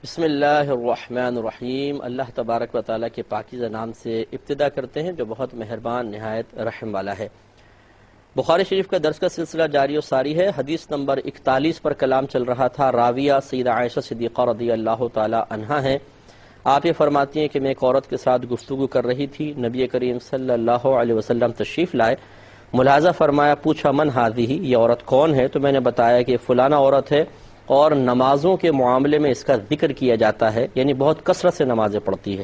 بسم اللہ الرحمن الرحیم۔ اللہ تبارک و تعالیٰ کے پاکیزہ نام سے ابتدا کرتے ہیں جو بہت مہربان نہایت رحم والا ہے۔ بخاری شریف کا درس کا سلسلہ جاری و ساری ہے۔ حدیث نمبر 41 پر کلام چل رہا تھا۔ راویہ سیدہ عائشہ صدیقہ رضی اللہ تعالی عنہا ہیں۔ آپ یہ فرماتی ہیں کہ میں ایک عورت کے ساتھ گفتگو کر رہی تھی، نبی کریم صلی اللہ علیہ وسلم تشریف لائے، ملاحظہ فرمایا، پوچھا من ہذہ، یہ عورت کون ہے؟ تو میں نے بتایا کہ فلانا عورت ہے اور نمازوں کے معاملے میں اس کا ذکر کیا جاتا ہے، یعنی بہت کثرت سے نمازیں پڑھتی ہے۔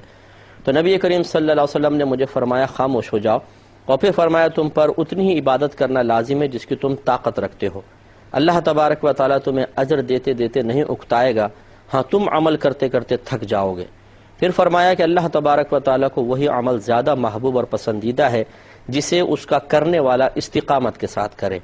تو نبی کریم صلی اللہ علیہ وسلم نے مجھے فرمایا خاموش ہو جاؤ، اور پھر فرمایا تم پر اتنی ہی عبادت کرنا لازم ہے جس کی تم طاقت رکھتے ہو۔ اللہ تبارک و تعالیٰ تمہیں اجر دیتے دیتے نہیں اکتائے گا، ہاں تم عمل کرتے کرتے تھک جاؤ گے۔ پھر فرمایا کہ اللہ تبارک و تعالیٰ کو وہی عمل زیادہ محبوب اور پسندیدہ ہے جسے اس کا کرنے والا استقامت کے ساتھ کرے۔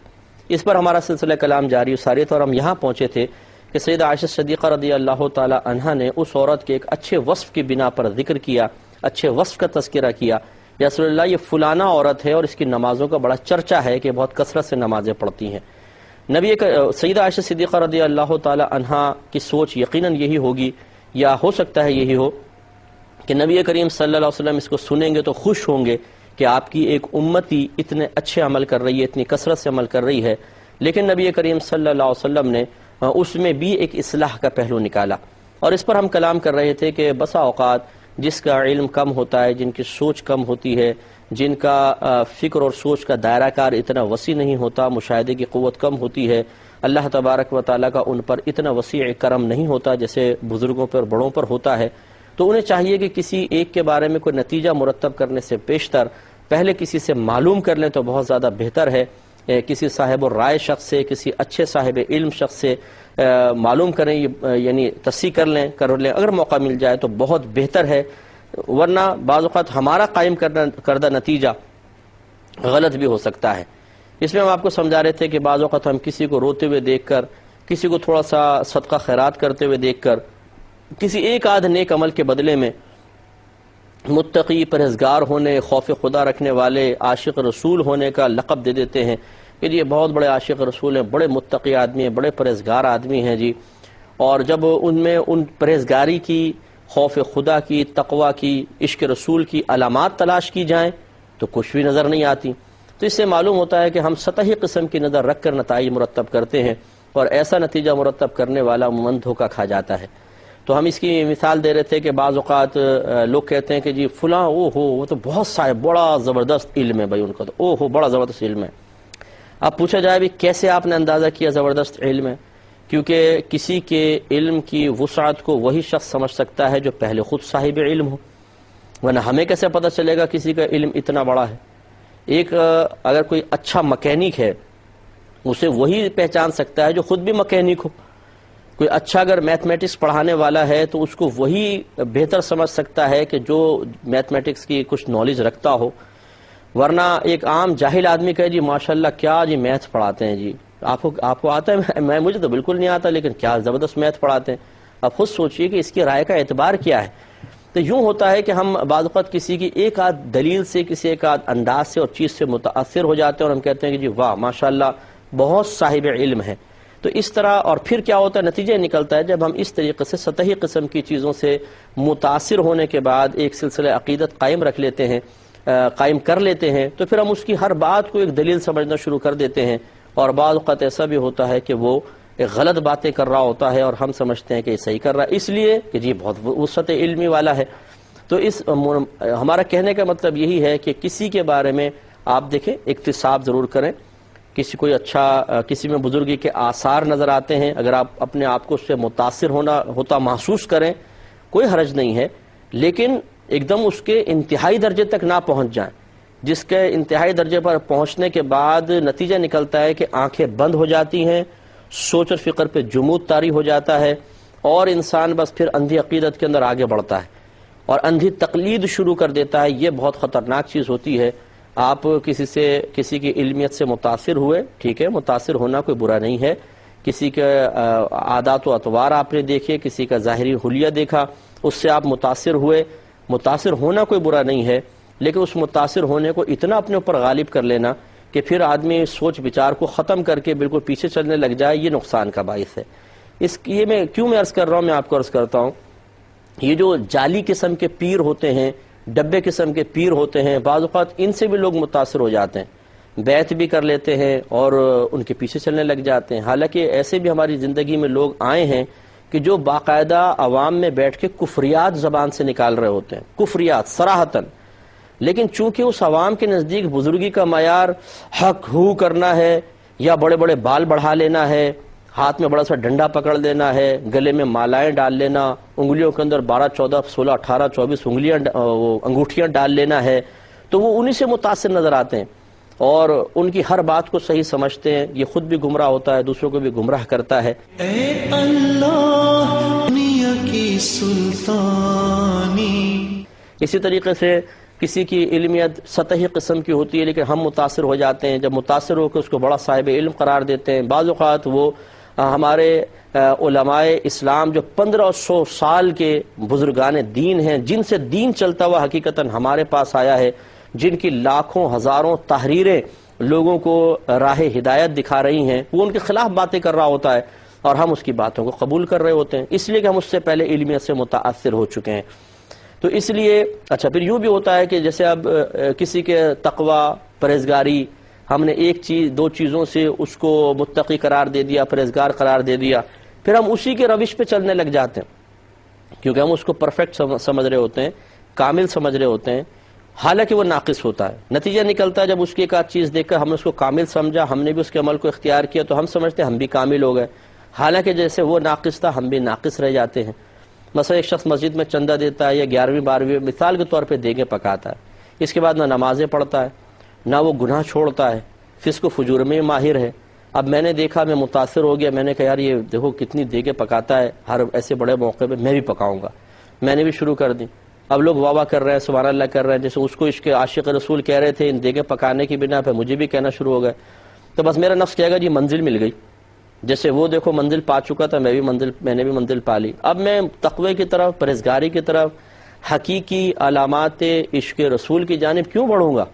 اس پر ہمارا سلسلہ کلام جاری و ساری تھا، اور ہم یہاں پہنچے تھے کہ سیدہ عائشہ صدیقہ رضی اللہ تعالی عنہا نے اس عورت کے ایک اچھے وصف کی بنا پر ذکر کیا، اچھے وصف کا تذکرہ کیا، یا رسول اللہ یہ فلانا عورت ہے اور اس کی نمازوں کا بڑا چرچا ہے کہ بہت کثرت سے نمازیں پڑھتی ہیں۔ سیدہ عائشہ صدیقہ رضی اللہ تعالی عنہا کی سوچ یقیناً یہی ہوگی، یا ہو سکتا ہے یہی ہو کہ نبی کریم صلی اللہ علیہ وسلم اس کو سنیں گے تو خوش ہوں گے کہ آپ کی ایک امتی اتنے اچھے عمل کر رہی ہے، اتنی کثرت سے عمل کر رہی ہے۔ لیکن نبی کریم صلی اللہ علیہ وسلم نے اس میں بھی ایک اصلاح کا پہلو نکالا، اور اس پر ہم کلام کر رہے تھے کہ بسا اوقات جس کا علم کم ہوتا ہے، جن کی سوچ کم ہوتی ہے، جن کا فکر اور سوچ کا دائرہ کار اتنا وسیع نہیں ہوتا، مشاہدے کی قوت کم ہوتی ہے، اللہ تبارک و تعالیٰ کا ان پر اتنا وسیع کرم نہیں ہوتا جیسے بزرگوں پر اور بڑوں پر ہوتا ہے، تو انہیں چاہیے کہ کسی ایک کے بارے میں کوئی نتیجہ مرتب کرنے سے بیشتر پہلے کسی سے معلوم کر لیں تو بہت زیادہ بہتر ہے۔ کسی صاحب الرائے شخص سے، کسی اچھے صاحب علم شخص سے معلوم کریں، یعنی تصحیح کر لیں، اگر موقع مل جائے تو بہت بہتر ہے، ورنہ بعض اوقات ہمارا قائم کردہ نتیجہ غلط بھی ہو سکتا ہے۔ اس میں ہم آپ کو سمجھا رہے تھے کہ بعض اوقات ہم کسی کو روتے ہوئے دیکھ کر، کسی کو تھوڑا سا صدقہ خیرات کرتے ہوئے دیکھ کر، کسی ایک آدھ نیک عمل کے بدلے میں متقی، پرہیزگار ہونے، خوف خدا رکھنے والے، عاشق رسول ہونے کا لقب دے دیتے ہیں کہ یہ بہت بڑے عاشق رسول ہیں، بڑے متقی آدمی ہیں، بڑے پرہیزگار آدمی ہیں جی۔ اور جب ان میں ان پرہیزگاری کی، خوف خدا کی، تقوی کی، عشق رسول کی علامات تلاش کی جائیں تو کچھ بھی نظر نہیں آتی۔ تو اس سے معلوم ہوتا ہے کہ ہم سطحی قسم کی نظر رکھ کر نتائج مرتب کرتے ہیں، اور ایسا نتیجہ مرتب کرنے والا عموماً دھوکہ کھا جاتا ہے۔ تو ہم اس کی مثال دے رہے تھے کہ بعض اوقات لوگ کہتے ہیں کہ جی فلاں وہ تو بہت صاحب، بڑا زبردست علم ہے بھائی ان کا، تو بڑا زبردست علم ہے۔ اب پوچھا جائے بھی کیسے آپ نے اندازہ کیا زبردست علم ہے؟ کیونکہ کسی کے علم کی وسعت کو وہی شخص سمجھ سکتا ہے جو پہلے خود صاحب علم ہو، ورنہ ہمیں کیسے پتہ چلے گا کسی کا علم اتنا بڑا ہے؟ ایک اگر کوئی اچھا مکینک ہے اسے وہی پہچان سکتا ہے جو خود بھی مکینک ہو۔ کوئی اچھا اگر میتھمیٹکس پڑھانے والا ہے تو اس کو وہی بہتر سمجھ سکتا ہے کہ جو میتھمیٹکس کی کچھ نالج رکھتا ہو، ورنہ ایک عام جاہل آدمی کہے جی ماشاءاللہ کیا جی میتھ پڑھاتے ہیں جی، آپ کو آتا ہے؟ مجھے تو بالکل نہیں آتا، لیکن کیا زبردست میتھ پڑھاتے ہیں۔ اب خود سوچئے کہ اس کی رائے کا اعتبار کیا ہے۔ تو یوں ہوتا ہے کہ ہم بعض اوقات کسی کی ایک آدھ دلیل سے، کسی ایک آدھ انداز سے اور چیز سے متاثر ہو جاتے ہیں، اور ہم کہتے ہیں کہ جی واہ ماشاءاللہ بہت صاحب علم ہے۔ تو اس طرح، اور پھر کیا ہوتا ہے، نتیجہ نکلتا ہے جب ہم اس طریقے سے سطحی قسم کی چیزوں سے متاثر ہونے کے بعد ایک سلسلہ عقیدت قائم کر لیتے ہیں، تو پھر ہم اس کی ہر بات کو ایک دلیل سمجھنا شروع کر دیتے ہیں، اور بعض اوقات ایسا بھی ہوتا ہے کہ وہ ایک غلط باتیں کر رہا ہوتا ہے اور ہم سمجھتے ہیں کہ یہ صحیح کر رہا ہے، اس لیے کہ جی بہت وسعت علمی والا ہے۔ تو ہمارا کہنے کا مطلب یہی ہے کہ کسی کے بارے میں آپ دیکھیں، اکتساب ضرور کریں۔ کسی میں بزرگی کے آثار نظر آتے ہیں، اگر آپ اپنے آپ کو اس سے متاثر ہوتا محسوس کریں، کوئی حرج نہیں ہے، لیکن ایک دم اس کے انتہائی درجے تک نہ پہنچ جائیں، جس کے انتہائی درجے پر پہنچنے کے بعد نتیجہ نکلتا ہے کہ آنکھیں بند ہو جاتی ہیں، سوچ اور فکر پہ جمود طاری ہو جاتا ہے، اور انسان بس پھر اندھی عقیدت کے اندر آگے بڑھتا ہے اور اندھی تقلید شروع کر دیتا ہے۔ یہ بہت خطرناک چیز ہوتی ہے۔ آپ کسی کی علمیت سے متاثر ہوئے، ٹھیک ہے، متاثر ہونا کوئی برا نہیں ہے، کسی کے عادات و اطوار آپ نے دیکھے، کسی کا ظاہری حلیہ دیکھا، اس سے آپ متاثر ہوئے، متاثر ہونا کوئی برا نہیں ہے، لیکن اس متاثر ہونے کو اتنا اپنے اوپر غالب کر لینا کہ پھر آدمی سوچ بچار کو ختم کر کے بالکل پیچھے چلنے لگ جائے، یہ نقصان کا باعث ہے۔ یہ میں کیوں عرض کر رہا ہوں، میں آپ کو عرض کرتا ہوں یہ جو جعلی قسم کے پیر ہوتے ہیں، ڈبے قسم کے پیر ہوتے ہیں، بعض اوقات ان سے بھی لوگ متاثر ہو جاتے ہیں، بیعت بھی کر لیتے ہیں اور ان کے پیچھے چلنے لگ جاتے ہیں۔ حالانکہ ایسے بھی ہماری زندگی میں لوگ آئے ہیں کہ جو باقاعدہ عوام میں بیٹھ کے کفریات زبان سے نکال رہے ہوتے ہیں، کفریات صراحتاً، لیکن چونکہ اس عوام کے نزدیک بزرگی کا معیار حق ہو کرنا ہے، یا بڑے بڑے بال بڑھا لینا ہے، ہاتھ میں بڑا سا ڈنڈا پکڑ لینا ہے، گلے میں مالائیں ڈال لینا، انگلیوں کے اندر 12 14 16 18 24 انگوٹھیاں ڈال لینا ہے، تو وہ انہی سے متاثر نظر آتے ہیں اور ان کی ہر بات کو صحیح سمجھتے ہیں۔ یہ خود بھی گمراہ ہوتا ہے، دوسروں کو بھی گمراہ کرتا ہے۔ اے اللہ دنیا کی سلطانی۔ اسی طریقے سے کسی کی علمیت سطحی قسم کی ہوتی ہے، لیکن ہم متاثر ہو جاتے ہیں، جب متاثر ہو کے اس کو بڑا صاحب علم قرار دیتے ہیں۔ بعض اوقات وہ ہمارے علماء اسلام جو 1500 سال کے بزرگان دین ہیں، جن سے دین چلتا ہوا حقیقتاً ہمارے پاس آیا ہے، جن کی لاکھوں ہزاروں تحریریں لوگوں کو راہ ہدایت دکھا رہی ہیں، وہ ان کے خلاف باتیں کر رہا ہوتا ہے اور ہم اس کی باتوں کو قبول کر رہے ہوتے ہیں، اس لیے کہ ہم اس سے پہلے علمیت سے متاثر ہو چکے ہیں۔ تو اس لیے اچھا پھر یوں بھی ہوتا ہے کہ جیسے اب کسی کے تقوی، پرہیزگاری، ہم نے ایک چیز 2 چیزوں سے اس کو متقی قرار دے دیا، پرہیزگار قرار دے دیا، پھر ہم اسی کے روش پہ چلنے لگ جاتے ہیں، کیونکہ ہم اس کو پرفیکٹ سمجھ رہے ہوتے ہیں، کامل سمجھ رہے ہوتے ہیں، حالانکہ وہ ناقص ہوتا ہے۔ نتیجہ نکلتا ہے جب اس کی ایک آدھ چیز دیکھ کر ہم نے اس کو کامل سمجھا، ہم نے بھی اس کے عمل کو اختیار کیا، تو ہم سمجھتے ہیں ہم بھی کامل ہو گئے، حالانکہ جیسے وہ ناقص تھا ہم بھی ناقص رہ جاتے ہیں۔ مثلا ایک شخص مسجد میں چندہ دیتا ہے یا 11ویں 12ویں مثال کے طور پہ دیگیں پکاتا ہے، اس کے بعد نہ نمازیں پڑھتا ہے، نہ وہ گناہ چھوڑتا ہے، فسق و فجور میں ماہر ہے۔ اب میں نے دیکھا، میں متاثر ہو گیا، میں نے کہا یار یہ دیکھو کتنی دیگیں پکاتا ہے، ہر ایسے بڑے موقع پہ میں بھی پکاؤں گا، میں نے بھی شروع کر دی۔ اب لوگ واہ واہ کر رہے ہیں، سبحان اللہ کر رہے ہیں، جیسے اس کو عشق عاشق رسول کہہ رہے تھے، ان دیگیں پکانے کی بنا پہ مجھے بھی کہنا شروع ہو گئے، تو بس میرا نفس کہے گا جی منزل مل گئی، جیسے وہ دیکھو منزل پا چکا تھا، میں نے بھی منزل پا لی۔ اب میں تقوی کی طرف، پرہیزگاری کی طرف، حقیقی علامات عشق رسول کی جانب کیوں بڑھوں گا؟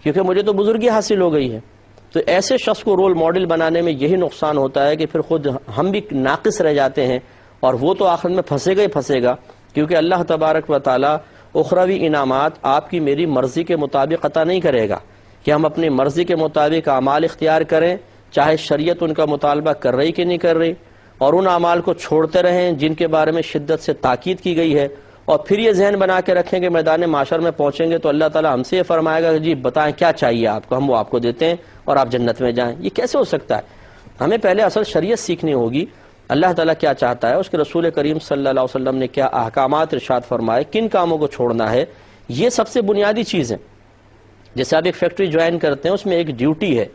کیونکہ مجھے تو بزرگی حاصل ہو گئی ہے۔ تو ایسے شخص کو رول ماڈل بنانے میں یہی نقصان ہوتا ہے کہ پھر خود ہم بھی ناقص رہ جاتے ہیں، اور وہ تو آخر میں پھنسے گا ہی پھنسے گا، کیونکہ اللہ تبارک و تعالی اخروی انعامات آپ کی میری مرضی کے مطابق عطا نہیں کرے گا کہ ہم اپنی مرضی کے مطابق اعمال اختیار کریں، چاہے شریعت ان کا مطالبہ کر رہی کہ نہیں کر رہی، اور ان اعمال کو چھوڑتے رہیں جن کے بارے میں شدت سے تاکید کی گئی ہے، اور پھر یہ ذہن بنا کے رکھیں کہ میدان معاشر میں پہنچیں گے تو اللہ تعالیٰ ہم سے یہ فرمائے گا کہ جی بتائیں کیا چاہیے آپ کو، ہم وہ آپ کو دیتے ہیں اور آپ جنت میں جائیں۔ یہ کیسے ہو سکتا ہے؟ ہمیں پہلے اصل شریعت سیکھنی ہوگی، اللہ تعالیٰ کیا چاہتا ہے، اس کے رسول کریم صلی اللہ علیہ وسلم نے کیا احکامات ارشاد فرمائے، کن کاموں کو چھوڑنا ہے، یہ سب سے بنیادی چیز ہے۔ جیسے آپ ایک فیکٹری جوائن کرتے ہیں، اس میں ایک ڈیوٹی ہے،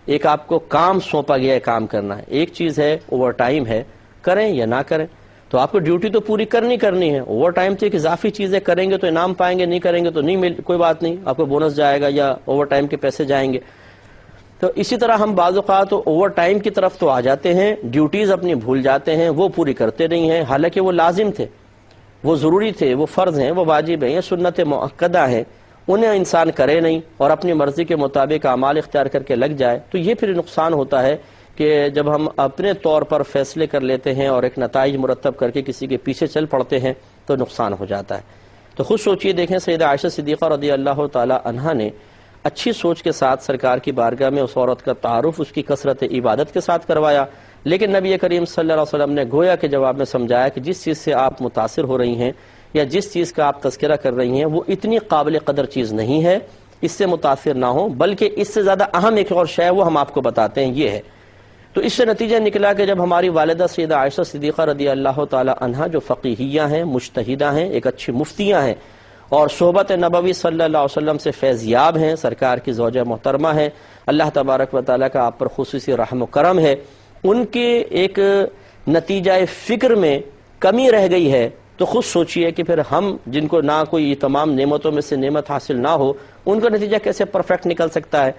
ایک آپ کو کام سونپا گیا ہے، کام کرنا ہے، ایک چیز ہے اوور ٹائم ہے، کریں یا نہ کریں، تو آپ کو ڈیوٹی تو پوری کرنی ہے۔ اوور ٹائم تو ایک اضافی چیزیں کریں گے تو انعام پائیں گے، نہیں کریں گے تو نہیں کوئی بات نہیں، آپ کو بونس جائے گا یا اوور ٹائم کے پیسے جائیں گے۔ تو اسی طرح ہم بعض اوقات اوور ٹائم کی طرف تو آ جاتے ہیں، ڈیوٹیز اپنی بھول جاتے ہیں، وہ پوری کرتے نہیں ہیں، حالانکہ وہ لازم تھے، وہ ضروری تھے، وہ فرض ہیں، وہ واجب ہیں، یہ سنت مؤکدہ ہیں، انہیں انسان کرے نہیں اور اپنی مرضی کے مطابق اعمال اختیار کر کے لگ جائے، تو یہ پھر نقصان ہوتا ہے کہ جب ہم اپنے طور پر فیصلے کر لیتے ہیں اور ایک نتائج مرتب کر کے کسی کے پیچھے چل پڑتے ہیں تو نقصان ہو جاتا ہے۔ تو خود سوچئے، دیکھیں سیدہ عائشہ صدیقہ رضی اللہ تعالی عنہا نے اچھی سوچ کے ساتھ سرکار کی بارگاہ میں اس عورت کا تعارف اس کی کثرت عبادت کے ساتھ کروایا، لیکن نبی کریم صلی اللہ علیہ وسلم نے گویا کے جواب میں سمجھایا کہ جس چیز سے آپ متاثر ہو رہی ہیں یا جس چیز کا آپ تذکرہ کر رہی ہیں وہ اتنی قابل قدر چیز نہیں ہے، اس سے متاثر نہ ہو، بلکہ اس سے زیادہ اہم ایک اور شے وہ ہم آپ کو بتاتے ہیں، یہ ہے۔ تو اس سے نتیجہ نکلا کہ جب ہماری والدہ سیدہ عائشہ صدیقہ رضی اللہ تعالی عنہا جو فقیہیہ ہیں، مجتہدہ ہیں، ایک اچھی مفتیہ ہیں، اور صحبت نبوی صلی اللہ علیہ وسلم سے فیض یاب ہیں، سرکار کی زوجہ محترمہ ہیں، اللہ تبارک و تعالیٰ کا آپ پر خصوصی رحم و کرم ہے، ان کے ایک نتیجہ فکر میں کمی رہ گئی ہے، تو خود سوچئے کہ پھر ہم جن کو نہ کوئی یہ تمام نعمتوں میں سے نعمت حاصل نہ ہو، ان کا نتیجہ کیسے پرفیکٹ نکل سکتا ہے؟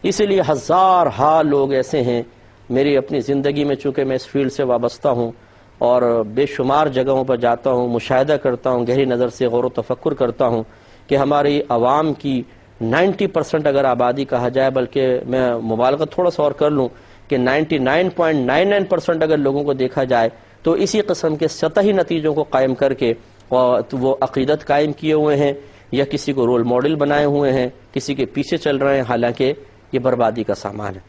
اسی لیے ہزار لوگ ایسے ہیں، میری اپنی زندگی میں چونکہ میں اس فیلڈ سے وابستہ ہوں اور بے شمار جگہوں پر جاتا ہوں، مشاہدہ کرتا ہوں، گہری نظر سے غور و تفکر کرتا ہوں کہ ہماری عوام کی 90% اگر آبادی کہا جائے، بلکہ میں مبالغہ تھوڑا سا اور کر لوں کہ 99.99% اگر لوگوں کو دیکھا جائے تو اسی قسم کے سطحی نتیجوں کو قائم کر کے تو وہ عقیدت قائم کیے ہوئے ہیں یا کسی کو رول ماڈل بنائے ہوئے ہیں، کسی کے پیچھے چل رہے ہیں، حالانکہ یہ بربادی کا سامان ہے۔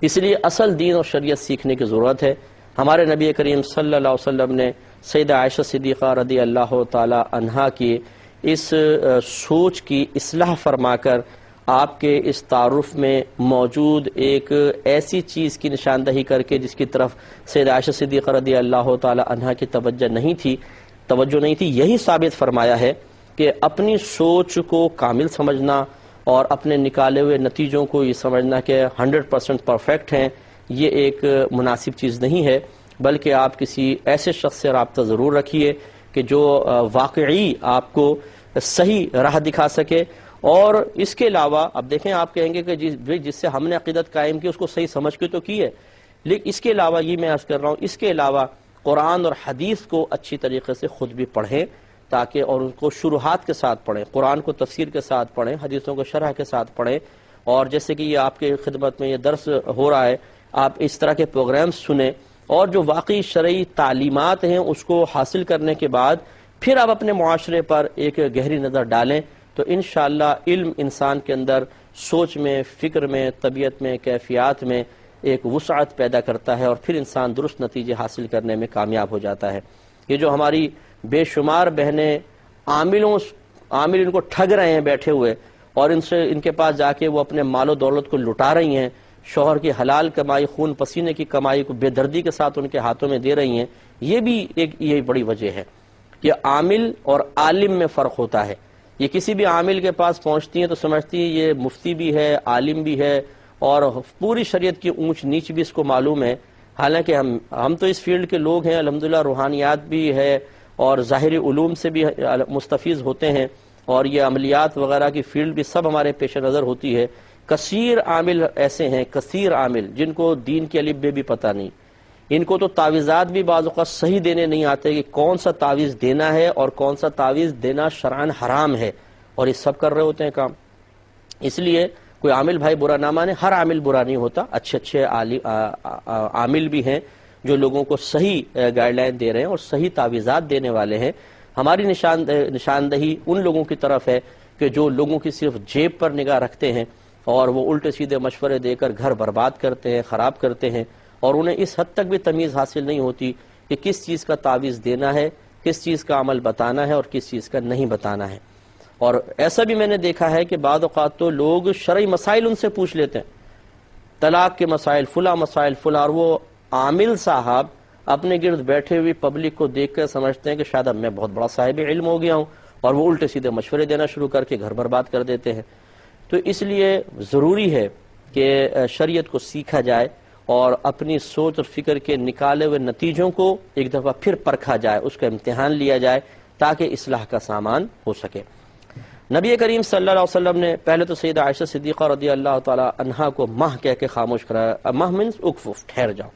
اس لیے اصل دین اور شریعت سیکھنے کی ضرورت ہے۔ ہمارے نبی کریم صلی اللہ علیہ وسلم نے سیدہ عائشہ صدیقہ رضی اللہ تعالی عنہا کی اس سوچ کی اصلاح فرما کر آپ کے اس تعارف میں موجود ایک ایسی چیز کی نشاندہی کر کے جس کی طرف سیدہ عائشہ صدیقہ رضی اللہ تعالی عنہا کی توجہ نہیں تھی، یہی ثابت فرمایا ہے کہ اپنی سوچ کو کامل سمجھنا اور اپنے نکالے ہوئے نتیجوں کو یہ سمجھنا کہ 100% پرفیکٹ ہیں، یہ ایک مناسب چیز نہیں ہے، بلکہ آپ کسی ایسے شخص سے رابطہ ضرور رکھیے کہ جو واقعی آپ کو صحیح راہ دکھا سکے۔ اور اس کے علاوہ اب دیکھیں، آپ کہیں گے کہ جس سے ہم نے عقیدت قائم کی اس کو صحیح سمجھ کے تو کی ہے، لیکن اس کے علاوہ یہ میں عرض کر رہا ہوں، اس کے علاوہ قرآن اور حدیث کو اچھی طریقے سے خود بھی پڑھیں، تاکہ اور ان کو شروحات کے ساتھ پڑھیں، قرآن کو تفسیر کے ساتھ پڑھیں، حدیثوں کو شرح کے ساتھ پڑھیں، اور جیسے کہ یہ آپ کے خدمت میں یہ درس ہو رہا ہے، آپ اس طرح کے پروگرامز سنیں، اور جو واقعی شرعی تعلیمات ہیں اس کو حاصل کرنے کے بعد پھر آپ اپنے معاشرے پر ایک گہری نظر ڈالیں، تو انشاءاللہ علم انسان کے اندر سوچ میں، فکر میں، طبیعت میں، کیفیات میں ایک وسعت پیدا کرتا ہے، اور پھر انسان درست نتیجے حاصل کرنے میں کامیاب ہو جاتا ہے۔ یہ جو ہماری بے شمار بہنیں عامل ان کو ٹھگ رہے ہیں بیٹھے ہوئے، اور ان کے پاس جا کے وہ اپنے مال و دولت کو لٹا رہی ہیں، شوہر کی حلال کمائی، خون پسینے کی کمائی کو بے دردی کے ساتھ ان کے ہاتھوں میں دے رہی ہیں، یہ بھی یہ بڑی وجہ ہے کہ عامل اور عالم میں فرق ہوتا ہے۔ یہ کسی بھی عامل کے پاس پہنچتی ہیں تو سمجھتی ہیں یہ مفتی بھی ہے، عالم بھی ہے، اور پوری شریعت کی اونچ نیچ بھی اس کو معلوم ہے، حالانکہ ہم تو اس فیلڈ کے لوگ ہیں، الحمدللہ روحانیات بھی ہے اور ظاہری علوم سے بھی مستفیض ہوتے ہیں، اور یہ عملیات وغیرہ کی فیلڈ بھی سب ہمارے پیش نظر ہوتی ہے۔ کثیر عامل ایسے ہیں، کثیر عامل جن کو دین کے الف بے بھی پتہ نہیں، ان کو تو تعویذات بھی بعض اوقات صحیح دینے نہیں آتے کہ کون سا تعویذ دینا ہے اور کون سا تعویذ دینا شرعاً حرام ہے، اور یہ سب کر رہے ہوتے ہیں کام۔ اس لیے کوئی عامل بھائی برا نہ مانے، ہر عامل برا نہیں ہوتا، اچھے عامل بھی ہیں جو لوگوں کو صحیح گائیڈ لائن دے رہے ہیں اور صحیح تعویذات دینے والے ہیں۔ ہماری نشاندہی ان لوگوں کی طرف ہے کہ جو لوگوں کی صرف جیب پر نگاہ رکھتے ہیں اور وہ الٹے سیدھے مشورے دے کر گھر برباد کرتے ہیں، خراب کرتے ہیں، اور انہیں اس حد تک بھی تمیز حاصل نہیں ہوتی کہ کس چیز کا تعویذ دینا ہے، کس چیز کا عمل بتانا ہے اور کس چیز کا نہیں بتانا ہے۔ اور ایسا بھی میں نے دیکھا ہے کہ بعض اوقات تو لوگ شرعی مسائل ان سے پوچھ لیتے ہیں، طلاق کے مسائل، مسائل، اور وہ عامل صاحب اپنے گرد بیٹھے ہوئی پبلک کو دیکھ کر سمجھتے ہیں کہ شاید اب میں بہت بڑا صاحب علم ہو گیا ہوں، اور وہ الٹے سیدھے مشورے دینا شروع کر کے گھر برباد کر دیتے ہیں۔ تو اس لیے ضروری ہے کہ شریعت کو سیکھا جائے اور اپنی سوچ اور فکر کے نکالے ہوئے نتیجوں کو ایک دفعہ پھر پرکھا جائے، اس کا امتحان لیا جائے تاکہ اصلاح کا سامان ہو سکے۔ نبی کریم صلی اللہ علیہ وسلم نے پہلے تو سیدہ عائشہ صدیقہ رضی اللہ تعالی عنہا کو ماہ کہہ کے خاموش کرایا۔ ماہ مینس اکفف، ٹھہر جاؤ،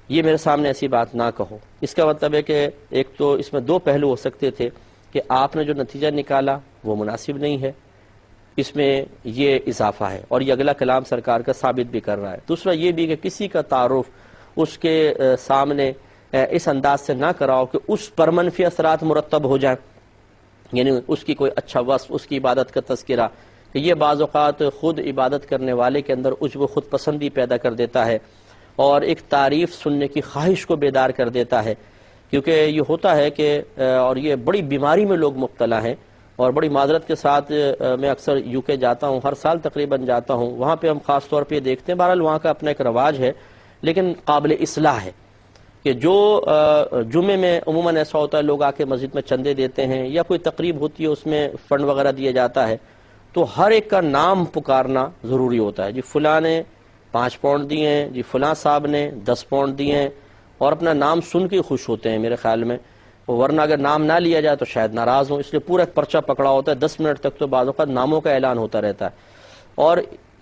یہ میرے سامنے ایسی بات نہ کہو۔ اس کا مطلب ہے کہ ایک تو اس میں دو پہلو ہو سکتے تھے کہ آپ نے جو نتیجہ نکالا وہ مناسب نہیں ہے، اس میں یہ اضافہ ہے، اور یہ اگلا کلام سرکار کا ثابت بھی کر رہا ہے۔ دوسرا یہ بھی کہ کسی کا تعارف اس کے سامنے اس انداز سے نہ کراؤ کہ اس پر منفی اثرات مرتب ہو جائیں، یعنی اس کی کوئی اچھا وصف، اس کی عبادت کا تذکرہ، کہ یہ بعض اوقات خود عبادت کرنے والے کے اندر عجب و خود پسندی پیدا کر دیتا ہے اور ایک تعریف سننے کی خواہش کو بیدار کر دیتا ہے، کیونکہ یہ ہوتا ہے کہ اور یہ بڑی بیماری میں لوگ مبتلا ہیں، اور بڑی معذرت کے ساتھ میں اکثر یو کے جاتا ہوں، ہر سال تقریباً جاتا ہوں، وہاں پہ ہم خاص طور پہ دیکھتے ہیں، بہرحال وہاں کا اپنا ایک رواج ہے لیکن قابل اصلاح ہے، کہ جو جمعے میں عموماً ایسا ہوتا ہے لوگ آ کے مسجد میں چندے دیتے ہیں یا کوئی تقریب ہوتی ہے اس میں فنڈ وغیرہ دیا جاتا ہے، تو ہر ایک کا نام پکارنا ضروری ہوتا ہے، جی فلاں نے 5 پاؤنڈ دیے ہیں، جی فلاں صاحب نے 10 پاؤنڈ دیے ہیں، اور اپنا نام سن کے خوش ہوتے ہیں میرے خیال میں، ورنہ اگر نام نہ لیا جائے تو شاید ناراض ہوں، اس لیے پورا ایک پرچہ پکڑا ہوتا ہے، 10 منٹ تک تو بعض اوقات ناموں کا اعلان ہوتا رہتا ہے، اور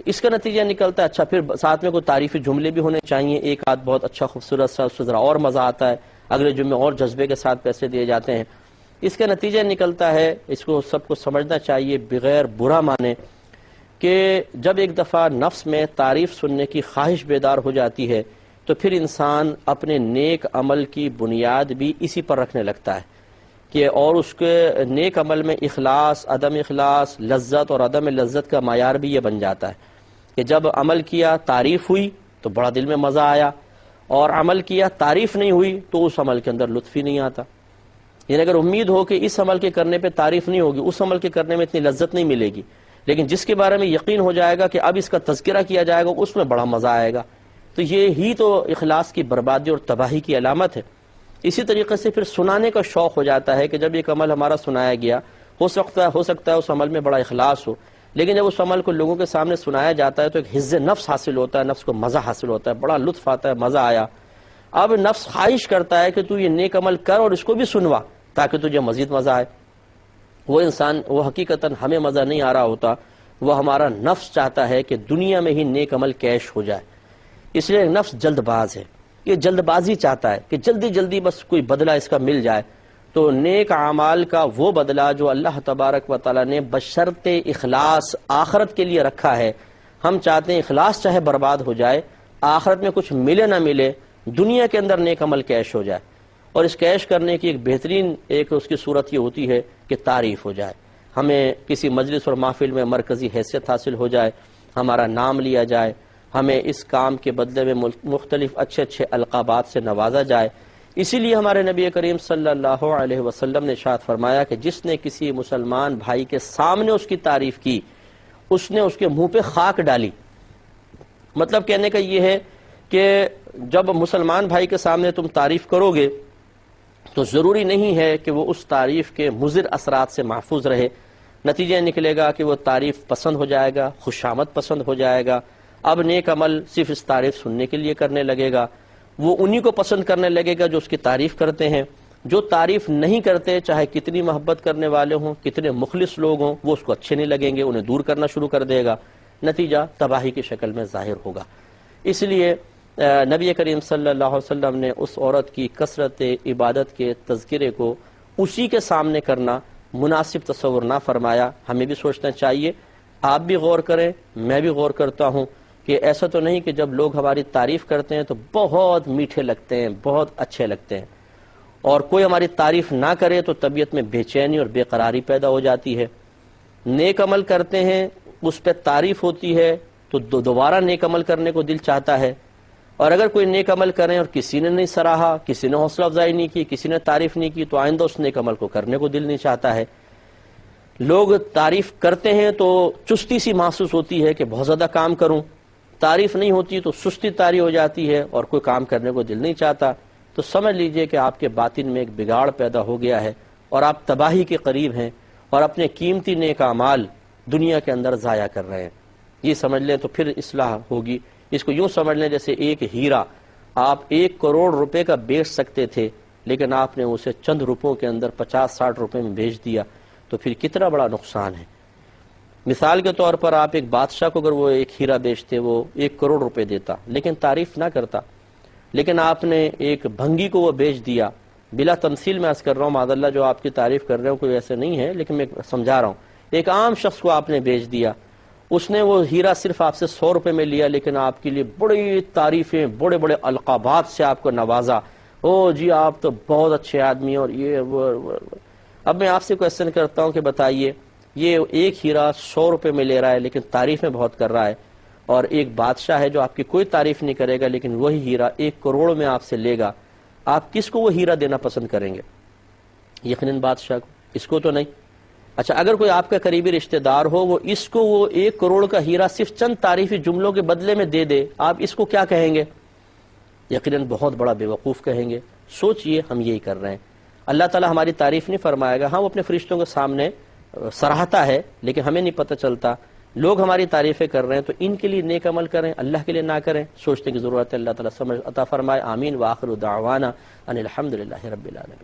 اس کا نتیجہ نکلتا ہے، اچھا پھر ساتھ میں کوئی تعریفی جملے بھی ہونے چاہیے، ایک آدھ بہت اچھا خوبصورت سا، اس سے ذرا اور مزہ آتا ہے، اگلے جمعے اور جذبے کے ساتھ پیسے دیے جاتے ہیں۔ اس کا نتیجہ نکلتا ہے، اس کو سب کو سمجھنا چاہیے بغیر برا مانے، کہ جب ایک دفعہ نفس میں تعریف سننے کی خواہش بیدار ہو جاتی ہے تو پھر انسان اپنے نیک عمل کی بنیاد بھی اسی پر رکھنے لگتا ہے، کہ اور اس کے نیک عمل میں اخلاص، عدم اخلاص، لذت اور عدم لذت کا معیار بھی یہ بن جاتا ہے کہ جب عمل کیا تعریف ہوئی تو بڑا دل میں مزہ آیا، اور عمل کیا تعریف نہیں ہوئی تو اس عمل کے اندر لطف ہی نہیں آتا۔ یعنی اگر امید ہو کہ اس عمل کے کرنے پہ تعریف نہیں ہوگی، اس عمل کے کرنے میں اتنی لذت نہیں ملے گی، لیکن جس کے بارے میں یقین ہو جائے گا کہ اب اس کا تذکرہ کیا جائے گا اس میں بڑا مزہ آئے گا، تو یہ ہی تو اخلاص کی بربادی اور تباہی کی علامت ہے۔ اسی طریقے سے پھر سنانے کا شوق ہو جاتا ہے کہ جب ایک عمل ہمارا سنایا گیا، ہو سکتا ہے اس عمل میں بڑا اخلاص ہو، لیکن جب اس عمل کو لوگوں کے سامنے سنایا جاتا ہے تو ایک حظ نفس حاصل ہوتا ہے، نفس کو مزہ حاصل ہوتا ہے، بڑا لطف آتا ہے، مزہ آیا۔ اب نفس خواہش کرتا ہے کہ تو یہ نیک عمل کر اور اس کو بھی سنوا تاکہ تجھے مزید مزہ آئے۔ وہ انسان، وہ حقیقتاً ہمیں مزہ نہیں آ رہا ہوتا، وہ ہمارا نفس چاہتا ہے کہ دنیا میں ہی نیک عمل کیش ہو جائے، اس لیے نفس جلد باز ہے، یہ جلد بازی چاہتا ہے کہ جلدی جلدی بس کوئی بدلہ اس کا مل جائے۔ تو نیک اعمال کا وہ بدلہ جو اللہ تبارک و تعالیٰ نے بشرط اخلاص آخرت کے لیے رکھا ہے، ہم چاہتے ہیں اخلاص چاہے برباد ہو جائے، آخرت میں کچھ ملے نہ ملے، دنیا کے اندر نیک عمل کیش ہو جائے، اور اس کیش کرنے کی ایک بہترین اس کی صورت یہ ہوتی ہے کہ تعریف ہو جائے، ہمیں کسی مجلس اور محفل میں مرکزی حیثیت حاصل ہو جائے، ہمارا نام لیا جائے، ہمیں اس کام کے بدلے میں مختلف اچھے اچھے القابات سے نوازا جائے۔ اسی لیے ہمارے نبی کریم صلی اللہ علیہ وسلم نے ارشاد فرمایا کہ جس نے کسی مسلمان بھائی کے سامنے اس کی تعریف کی، اس نے اس کے منہ پہ خاک ڈالی۔ مطلب کہنے کا یہ ہے کہ جب مسلمان بھائی کے سامنے تم تعریف کرو گے تو ضروری نہیں ہے کہ وہ اس تعریف کے مضر اثرات سے محفوظ رہے، نتیجہ نکلے گا کہ وہ تعریف پسند ہو جائے گا، خوشامد پسند ہو جائے گا، اب نیک عمل صرف اس تعریف سننے کے لیے کرنے لگے گا، وہ انہی کو پسند کرنے لگے گا جو اس کی تعریف کرتے ہیں، جو تعریف نہیں کرتے چاہے کتنی محبت کرنے والے ہوں، کتنے مخلص لوگ ہوں، وہ اس کو اچھے نہیں لگیں گے، انہیں دور کرنا شروع کر دے گا، نتیجہ تباہی کی شکل میں ظاہر ہوگا۔ اس لیے نبی کریم صلی اللہ علیہ وسلم نے اس عورت کی کثرت عبادت کے تذکرے کو اسی کے سامنے کرنا مناسب تصور نہ فرمایا۔ ہمیں بھی سوچنا چاہیے، آپ بھی غور کریں، میں بھی غور کرتا ہوں کہ ایسا تو نہیں کہ جب لوگ ہماری تعریف کرتے ہیں تو بہت میٹھے لگتے ہیں، بہت اچھے لگتے ہیں، اور کوئی ہماری تعریف نہ کرے تو طبیعت میں بے چینی اور بے قراری پیدا ہو جاتی ہے۔ نیک عمل کرتے ہیں، اس پہ تعریف ہوتی ہے تو دوبارہ نیک عمل کرنے کو دل چاہتا ہے، اور اگر کوئی نیک عمل کریں اور کسی نے نہیں سراہا، کسی نے حوصلہ افزائی نہیں کی، کسی نے تعریف نہیں کی، تو آئندہ اس نیک عمل کو کرنے کو دل نہیں چاہتا ہے۔ لوگ تعریف کرتے ہیں تو چستی سی محسوس ہوتی ہے کہ بہت زیادہ کام کروں، تعریف نہیں ہوتی تو سستی طاری ہو جاتی ہے اور کوئی کام کرنے کو دل نہیں چاہتا، تو سمجھ لیجئے کہ آپ کے باطن میں ایک بگاڑ پیدا ہو گیا ہے اور آپ تباہی کے قریب ہیں اور اپنے قیمتی نیک اعمال دنیا کے اندر ضائع کر رہے ہیں۔ یہ سمجھ لیں تو پھر اصلاح ہوگی۔ اس کو یوں سمجھ لیں جیسے ایک ہیرا آپ 1 کروڑ روپے کا بیچ سکتے تھے، لیکن آپ نے اسے چند روپوں کے اندر 50-60 روپے میں بیچ دیا، تو پھر کتنا بڑا نقصان ہے۔ مثال کے طور پر آپ ایک بادشاہ کو اگر وہ ایک ہیرا بیچتے، وہ 1 کروڑ روپے دیتا لیکن تعریف نہ کرتا، لیکن آپ نے ایک بھنگی کو وہ بیچ دیا، بلا تمثیل میں عرض کر رہا ہوں، معاذ اللہ جو آپ کی تعریف کر رہے ہوں کوئی ایسے نہیں ہے، لیکن میں سمجھا رہا ہوں، ایک عام شخص کو آپ نے بیچ دیا، اس نے وہ ہیرا صرف آپ سے 100 روپے میں لیا، لیکن آپ کے لیے بڑی تعریفیں، بڑے بڑے القابات سے آپ کو نوازا، او جی آپ تو بہت اچھے آدمی، اور یہ وہ۔ اب میں آپ سے کویسچن کرتا ہوں کہ بتائیے، یہ ایک ہیرا 100 روپے میں لے رہا ہے لیکن تعریفیں بہت کر رہا ہے، اور ایک بادشاہ ہے جو آپ کی کوئی تعریف نہیں کرے گا لیکن وہی ہیرا 1 کروڑ میں آپ سے لے گا، آپ کس کو وہ ہیرا دینا پسند کریں گے؟ یقیناً بادشاہ کو، اس کو تو نہیں۔ اچھا اگر کوئی آپ کا قریبی رشتہ دار ہو، وہ اس کو وہ 1 کروڑ کا ہیرا صرف چند تعریفی جملوں کے بدلے میں دے دے، آپ اس کو کیا کہیں گے؟ یقیناً بہت بڑا بیوقوف کہیں گے۔ سوچئے ہم یہی کر رہے ہیں، اللہ تعالیٰ ہماری تعریف نہیں فرمائے گا، ہاں وہ اپنے فرشتوں کے سامنے سراہتا ہے لیکن ہمیں نہیں پتہ چلتا، لوگ ہماری تعریفیں کر رہے ہیں، تو ان کے لیے نیک عمل کریں، اللہ کے لیے نہ کریں، سوچنے کی ضرورت ہے۔ اللہ تعالیٰ سمجھ عطا فرمائے، آمین۔ وآخر دعوانا ان الحمد للہ رب العالمین۔